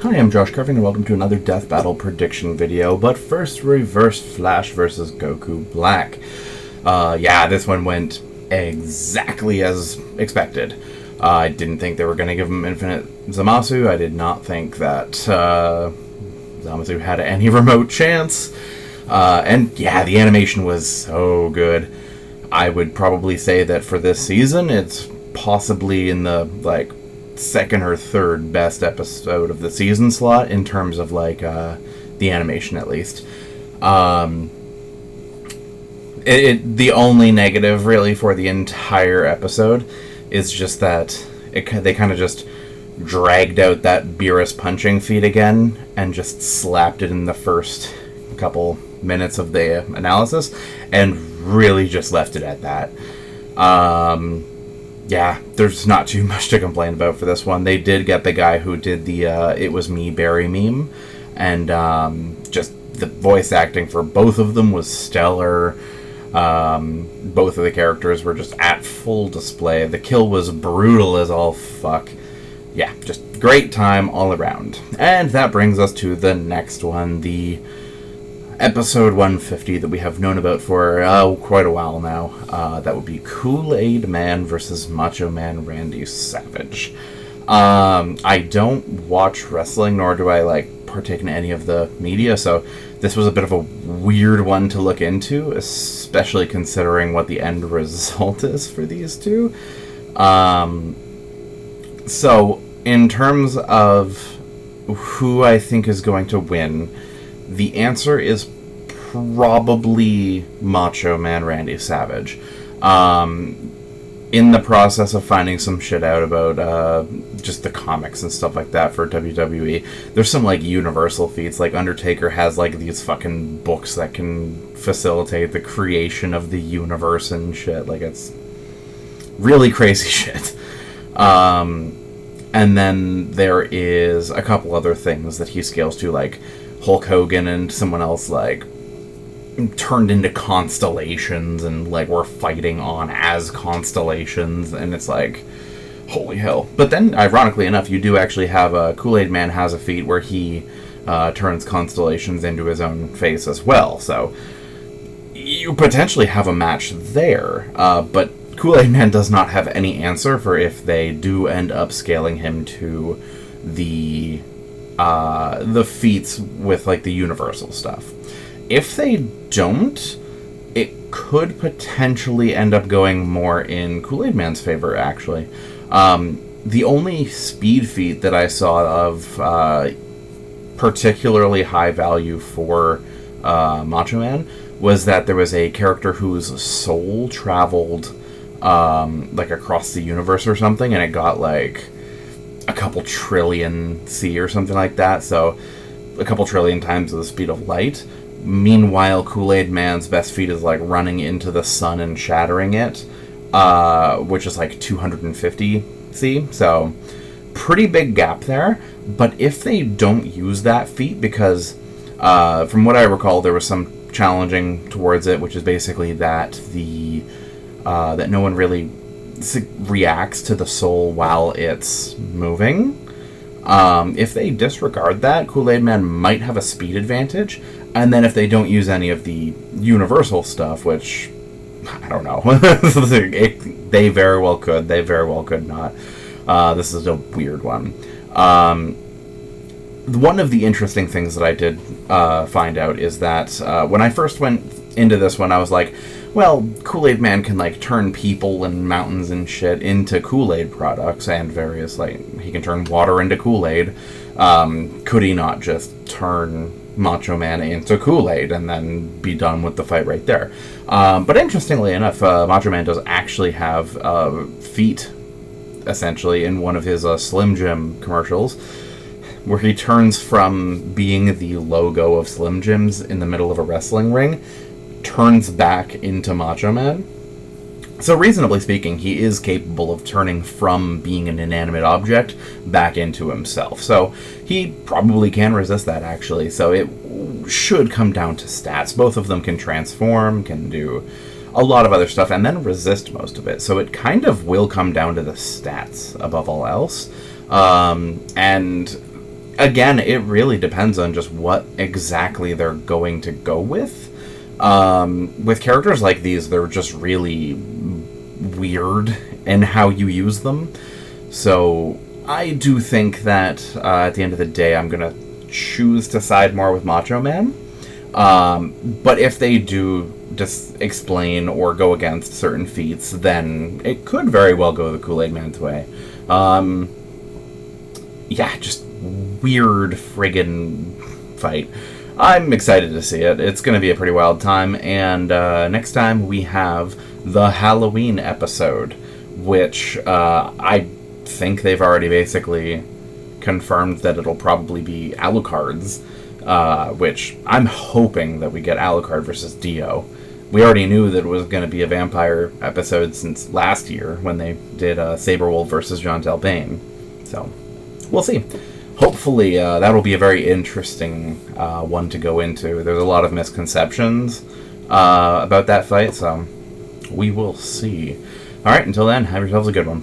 Hi, I'm Josh Carving, and welcome to another Death Battle prediction video. But first, Reverse Flash versus Goku Black. This one went exactly as expected. I didn't think they were going to give him Infinite Zamasu. I did not think that Zamasu had any remote chance. The animation was so good. I would probably say that for this season, it's possibly in the, second or third best episode of the season slot in terms of the animation, at least. The only negative really for the entire episode is just that they kind of just dragged out that Beerus punching feat again and just slapped it in the first couple minutes of the analysis and really just left it at that. There's not too much to complain about for this one. They did get the guy who did the It Was Me Barry meme, and just the voice acting for both of them was stellar. Both of the characters were just at full display. The kill was brutal as all fuck. Yeah, just great time all around. And that brings us to the next one, the episode 150 that we have known about for quite a while now. That would be Kool-Aid Man versus Macho Man Randy Savage. I don't watch wrestling, nor do I partake in any of the media, so this was a bit of a weird one to look into, especially considering what the end result is for these two. So in terms of who I think is going to win, the answer is probably Macho Man Randy Savage. In the process of finding some shit out about just the comics and stuff like that for WWE, there's some universal feats. Undertaker has these fucking books that can facilitate the creation of the universe and shit. It's really crazy shit. And then there is a couple other things that he scales to, Hulk Hogan and someone else turned into constellations and we're fighting on as constellations, and it's holy hell. But then ironically enough, you do actually have Kool-Aid Man has a feat where he turns constellations into his own face as well, so you potentially have a match there. But Kool-Aid Man does not have any answer for if they do end up scaling him to the feats with the universal stuff. If they don't, it could potentially end up going more in Kool-Aid Man's favor, actually. The only speed feat that I saw of particularly high value for Macho Man was that there was a character whose soul traveled across the universe or something, and it got a couple trillion C or something like that, so a couple trillion times the speed of light. Meanwhile, Kool-Aid Man's best feat is running into the sun and shattering it, which is 250 C, so pretty big gap there. But if they don't use that feat, because from what I recall there was some challenging towards it, which is basically that that no one really reacts to the soul while it's moving. If they disregard that, Kool-Aid Man might have a speed advantage, and then if they don't use any of the universal stuff, which I don't know, they very well could, they very well could not. This is a weird one. One of the interesting things that I did find out is that when I first went into this one, I was well, Kool-Aid Man can turn people and mountains and shit into Kool-Aid products, and various he can turn water into Kool-Aid. Could he not just turn Macho Man into Kool-Aid and then be done with the fight right there? But interestingly enough, Macho Man does actually have feat, essentially, in one of his Slim Jim commercials, where he turns from being the logo of Slim Jims in the middle of a wrestling ring, turns back into Macho Man. So reasonably speaking, he is capable of turning from being an inanimate object back into himself. So he probably can resist that, actually. So it should come down to stats. Both of them can transform, can do a lot of other stuff, and then resist most of it. So it kind of will come down to the stats above all else. And again, it really depends on just what exactly they're going to go with. With characters like these, they're just really weird in how you use them. So I do think that at the end of the day, I'm going to choose to side more with Macho Man. But if they do just explain or go against certain feats, then it could very well go the Kool-Aid Man's way. Yeah, just weird friggin' fight. I'm excited to see it. It's going to be a pretty wild time. And next time we have the Halloween episode, which I think they've already basically confirmed that it'll probably be Alucard's, which I'm hoping that we get Alucard versus Dio. We already knew that it was going to be a vampire episode since last year when they did Saberwolf versus Jean Talbane. So, we'll see. Hopefully, that'll be a very interesting one to go into. There's a lot of misconceptions about that fight, so we will see. Alright, until then, have yourselves a good one.